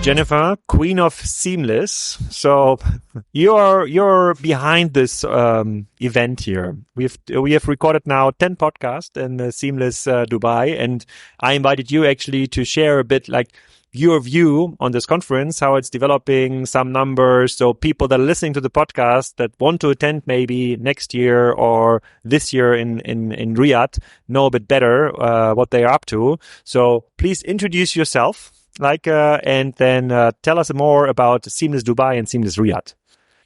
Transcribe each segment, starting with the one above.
Jennifer, Queen of Seamless. So you're behind this event here. We have recorded now 10 podcasts in Seamless Dubai, and I invited you actually to share a bit like your view on this conference, how it's developing, some numbers, so people that are listening to the podcast that want to attend maybe next year or this year in Riyadh know a bit better what they are up to. So please introduce yourself. And then tell us more about Seamless Dubai and Seamless Riyadh.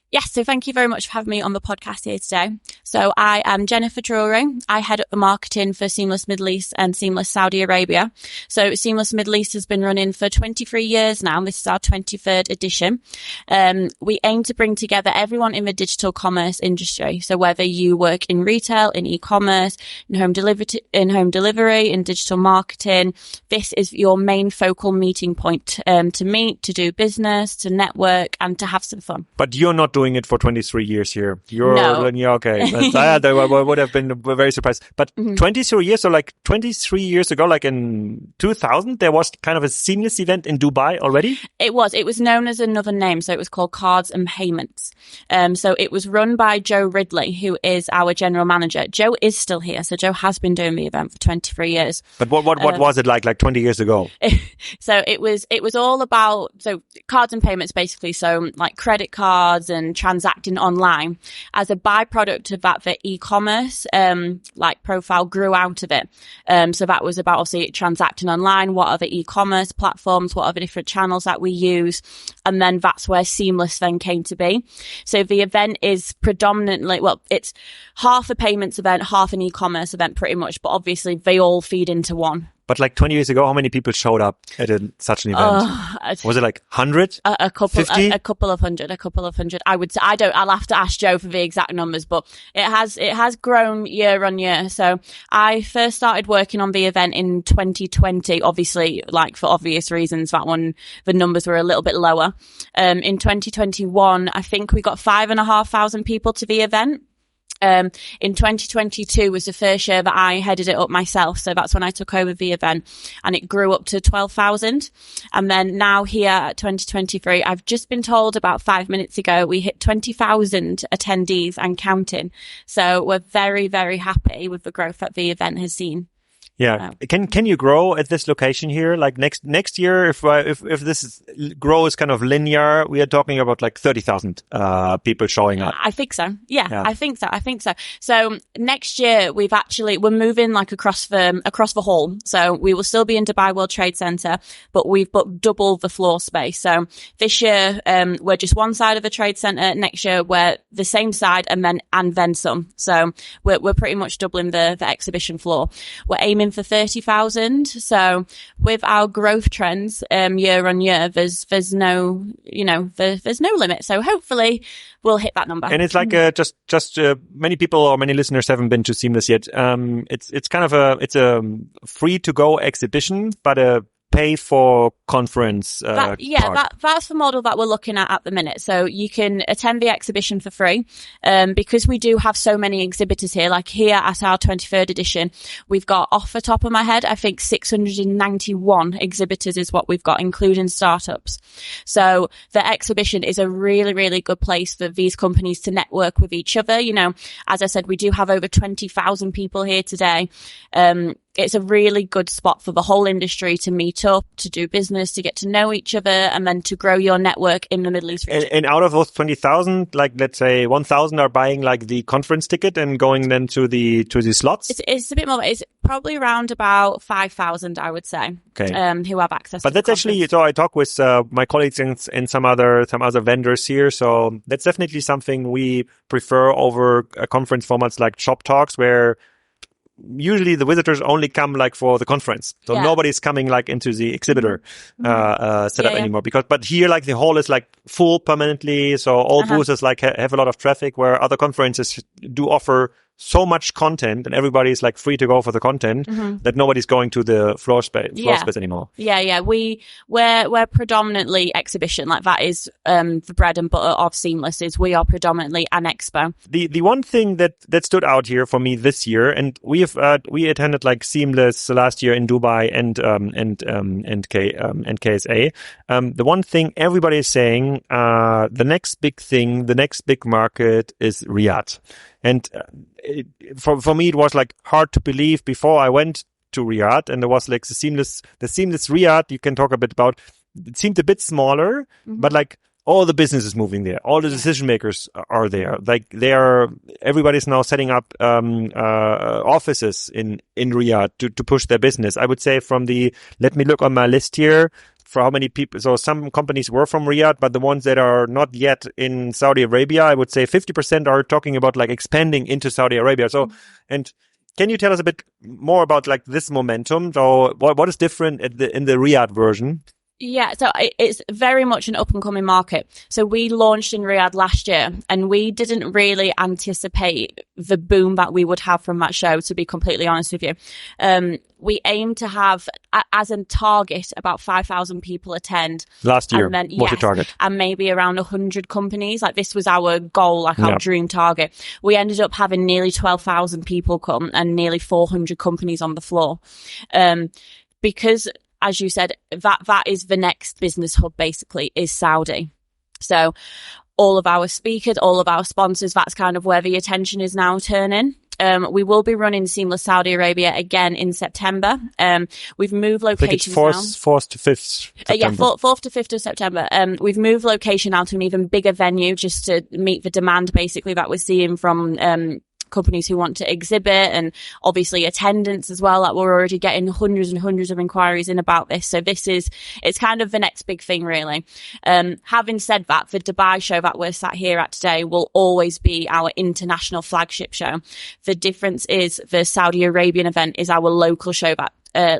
Yes, so thank you very much for having me on the podcast here today. So I am Jennifer Drury. I head up the marketing for Seamless Middle East and Seamless Saudi Arabia. So Seamless Middle East has been running for 23 years now. This is our 23rd edition. We aim to bring together everyone in the digital commerce industry. So whether you work in retail, in e-commerce, in home delivery, in digital marketing, this is your main focal meeting point to meet, to do business, to network, and to have some fun. But you're not doing it for 23 years here. No. Yeah, okay. I would have been very surprised. But 23 years, so like 23 years ago, like in 2000, there was kind of a Seamless event in Dubai already? It was known as another name. So it was called Cards and Payments. So it was run by Joe Ridley, who is our general manager. Joe is still here. So Joe has been doing the event for 23 years. But what was it like 20 years ago? So it was all about, so cards and payments basically. So like credit cards and transacting online. As a byproduct of that, the e-commerce profile grew out of it. So that was about obviously transacting online. What are the e-commerce platforms? What are the different channels that we use? And then that's where Seamless then came to be. So the event is predominantly, it's half a payments event, half an e-commerce event pretty much, but obviously they all feed into one. But like 20 years ago, how many people showed up at such an event? Was it like 100? A couple, 50? a couple of hundred. I would say, I'll have to ask Joe for the exact numbers, but it has grown year on year. So I first started working on the event in 2020, obviously, like for obvious reasons, that one, the numbers were a little bit lower. In 2021, I think we got 5,500 people to the event. In 2022 was the first year that I headed it up myself. So that's when I took over the event, and it grew up to 12,000. And then now here at 2023, I've just been told about 5 minutes ago, we hit 20,000 attendees and counting. So we're very, very happy with the growth that the event has seen. Yeah. Can you grow at this location here? Like next year, if this grows kind of linear, we are talking about like 30,000 people showing up. I think so. Yeah. I think so. So next year we're moving like across the hall. So we will still be in Dubai World Trade Center, but we've booked double the floor space. So this year we're just one side of the trade center. Next year we're the same side and then some. So we're pretty much doubling the exhibition floor. We're aiming for 30,000. So with our growth trends, year on year, there's no limit. So hopefully we'll hit that number. And it's like, just many people or many listeners haven't been to Seamless yet. It's kind of a free to go exhibition, but a pay for conference. That's the model that we're looking at the minute. So you can attend the exhibition for free, because we do have so many exhibitors here. Like here at our 23rd edition, we've got, off the top of my head, I think 691 exhibitors is what we've got, including startups. So the exhibition is a really, really good place for these companies to network with each other. You know, as I said, we do have over 20,000 people here today. It's a really good spot for the whole industry to meet up, to do business, to get to know each other, and then to grow your network in the Middle East region. And out of those 20,000, like let's say 1,000 are buying like the conference ticket and going then to the slots? It's a bit more, it's probably around about 5,000, I would say, who have access to the conference. But that's actually, so I talk with my colleagues and some other vendors here. So that's definitely something we prefer over conference formats like shop talks, where usually the visitors only come like for the conference. So nobody's coming like into the exhibitor setup anymore, but here like the hall is like full permanently. So all booths like have a lot of traffic, where other conferences do offer so much content and everybody's like free to go for the content that nobody's going to the floor space anymore. Yeah. We're predominantly exhibition. Like that is the bread and butter of Seamless. Is we are predominantly an expo. The one thing that stood out here for me this year, and we attended like Seamless last year in Dubai and KSA. The one thing everybody is saying, the next big thing, the next big market is Riyadh. And for me, it was like hard to believe before I went to Riyadh, and there was like the Seamless Riyadh. You can talk a bit about. It seemed a bit smaller, but like all the business is moving there. All the decision makers are there. Like everybody's now setting up offices in Riyadh to push their business. I would say let me look on my list here. For how many people, so some companies were from Riyadh, but the ones that are not yet in Saudi Arabia, I would say 50% are talking about like expanding into Saudi Arabia. So, and can you tell us a bit more about like this momentum? So what is different in the Riyadh version? Yeah, so it's very much an up-and-coming market. So we launched in Riyadh last year, and we didn't really anticipate the boom that we would have from that show, to be completely honest with you. We aim to have, as a target, about 5,000 people attend. Last year, what's your target? And maybe around 100 companies. Like this was our goal, like our dream target. We ended up having nearly 12,000 people come and nearly 400 companies on the floor. Because, as you said, that is the next business hub, basically, is Saudi. So all of our speakers, all of our sponsors, that's kind of where the attention is now turning. We will be running Seamless Saudi Arabia again in September. We've moved location now. 4th to 5th September. 4th to 5th of September. We've moved location now to an even bigger venue just to meet the demand, basically, that we're seeing from companies who want to exhibit, and obviously attendance as well. Like we're already getting hundreds and hundreds of inquiries in about this. So it's kind of the next big thing, really. Having said that, the Dubai show that we're sat here at today will always be our international flagship show. The difference is the Saudi Arabian event is our local show that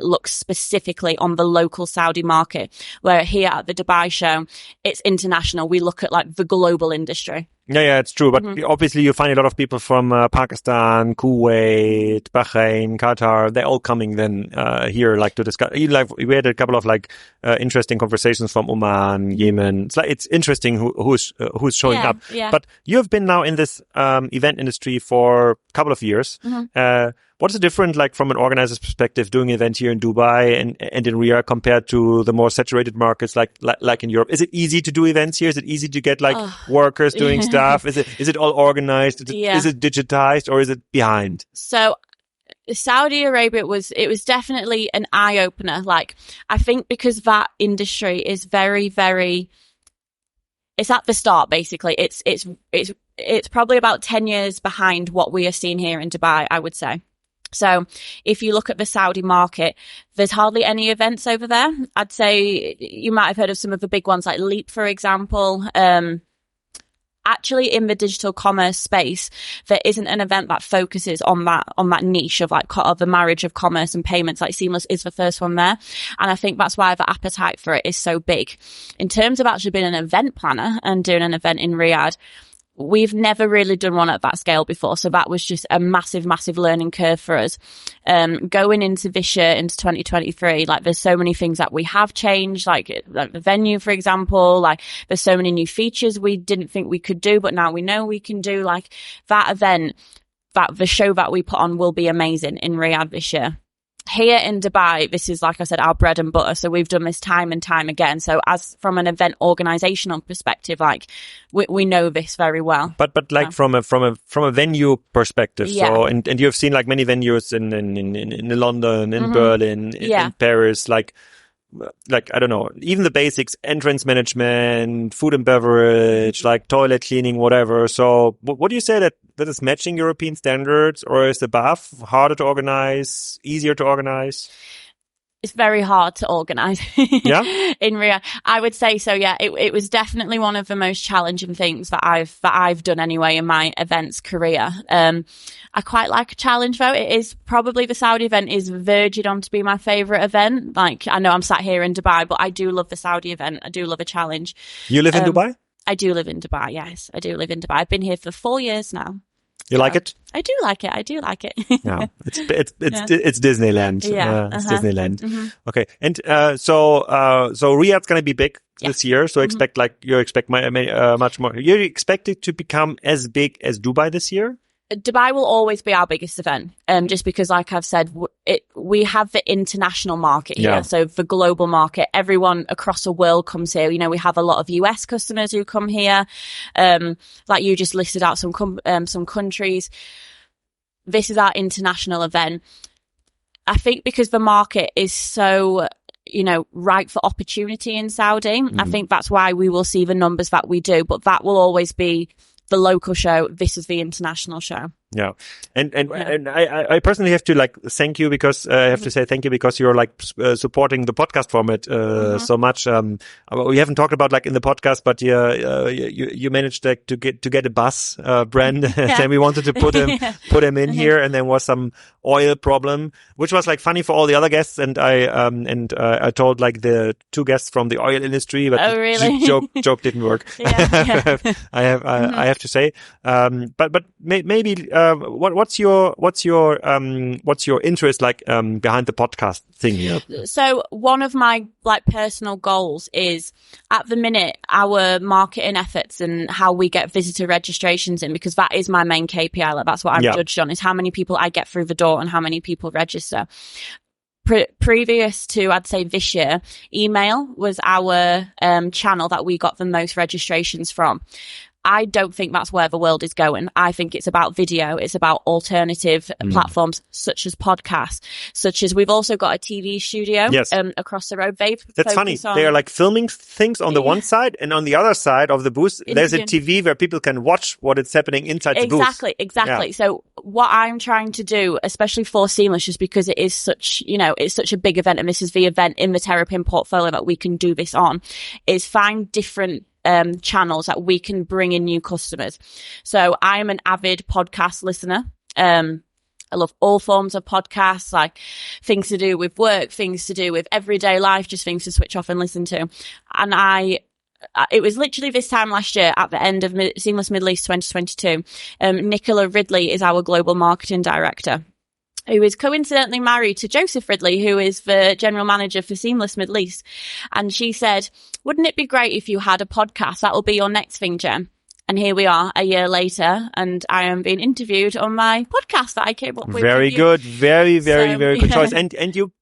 looks specifically on the local Saudi market, where here at the Dubai show, it's international. We look at like the global industry. Yeah, it's true. But obviously you find a lot of people from Pakistan, Kuwait, Bahrain, Qatar. They're all coming then here like to discuss. Like we had a couple of like interesting conversations from Oman, Yemen. It's interesting who's showing up. Yeah. But you have been now in this event industry for a couple of years. What's the difference, like from an organizer's perspective, doing an event here in Dubai and in Riyadh compared to the more saturated markets like in Europe? Is it easy to do events here? Is it easy to get like workers doing stuff? Is it all organized? Is it digitized, or is it behind? So Saudi Arabia was definitely an eye opener. Like I think because that industry is very, very, it's at the start basically. It's probably about 10 years behind what we are seeing here in Dubai, I would say. So if you look at the Saudi market, there's hardly any events over there. I'd say you might have heard of some of the big ones like Leap, for example. Actually, in the digital commerce space, there isn't an event that focuses on that niche of like the marriage of commerce and payments. Like Seamless is the first one there. And I think that's why the appetite for it is so big. In terms of actually being an event planner and doing an event in Riyadh, we've never really done one at that scale before. So that was just a massive, massive learning curve for us. Going into this year, into 2023, like there's so many things that we have changed, like the venue, for example, like there's so many new features we didn't think we could do, but now we know we can do. Like that event, the show that we put on will be amazing in Riyadh this year. Here in Dubai, this is, like I said, our bread and butter. So we've done this time and time again. So as from an event organizational perspective, like we know this very well. But like from a venue perspective. Yeah. So and you have seen like many venues in London, in Berlin, in Paris, like I don't know, even the basics, entrance management, food and beverage, like toilet cleaning, whatever. So what do you say that is matching European standards, or is the BAF harder to organize, easier to organize? It's very hard to organize. Yeah. In Riyadh, I would say so. Yeah, it was definitely one of the most challenging things that I've done anyway in my events career. I quite like a challenge though. It is probably the Saudi event is verging on to be my favorite event. Like I know I'm sat here in Dubai, but I do love the Saudi event. I do love a challenge. You live in Dubai? I do live in Dubai. Yes, I do live in Dubai. I've been here for 4 years now. You like it? I do like it. I do like it. Yeah, it's Disneyland. Yeah, It's Disneyland. Mm-hmm. Okay, and so Riyadh's gonna be big this year. So Mm-hmm. you expect much more. You expect it to become as big as Dubai this year? Dubai will always be our biggest event, just because, like I've said, we have the international market here. Yeah. So the global market, everyone across the world comes here. You know, we have a lot of US customers who come here. Like you just listed out some countries. This is our international event. I think because the market is so, ripe for opportunity in Saudi, I think that's why we will see the numbers that we do, but that will always be the local show. This is the international show. Yeah. And I personally have to thank you because I have to say thank you because you're supporting the podcast format so much. We haven't talked about in the podcast, but you managed to get a bus brand and we wanted to put him in here, and there was some oil problem, which was funny for all the other guests, and I told the two guests from the oil industry, but really? the joke didn't work. Yeah. I have to say, but maybe what's your interest behind the podcast thing here? So one of my personal goals is, at the minute, our marketing efforts and how we get visitor registrations in, because that is my main KPI. That's what I'm judged on, is how many people I get through the door and how many people register. Previous to, I'd say, this year, email was our channel that we got the most registrations from. I don't think that's where the world is going. I think it's about video. It's about alternative platforms such as podcasts, such as we've also got a TV studio across the road. That's funny. They are filming things on the one side, and on the other side of the booth, there's a TV where people can watch what is happening inside the booth. Exactly. Yeah. So what I'm trying to do, especially for Seamless, just because it is such, it's such a big event, and this is the event in the Terrapin portfolio that we can do this on, is find different channels that we can bring in new customers. So I am an avid podcast listener. I love all forms of podcasts, things to do with work, things to do with everyday life, just things to switch off and listen to. And it was literally this time last year at the end of Seamless Middle East 2022. Nicola Ridley is our global marketing director, who is coincidentally married to Joseph Ridley, who is the general manager for Seamless Middle East. And she said, wouldn't it be great if you had a podcast? That will be your next thing, Jen. And here we are a year later, and I am being interviewed on my podcast that I came up with. Very good. Very good choice. And you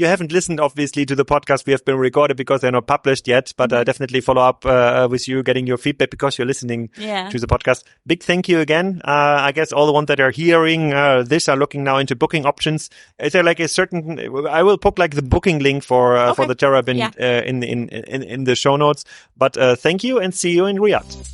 haven't listened, obviously, to the podcast we have been recorded because they're not published yet, but definitely follow up with you, getting your feedback because you're listening to the podcast. Big thank you again. I guess all the ones that are hearing this are looking now into booking options. Is there a certain, I will put the booking link for the Terrapin in the show notes. But thank you, and see you in Riyadh.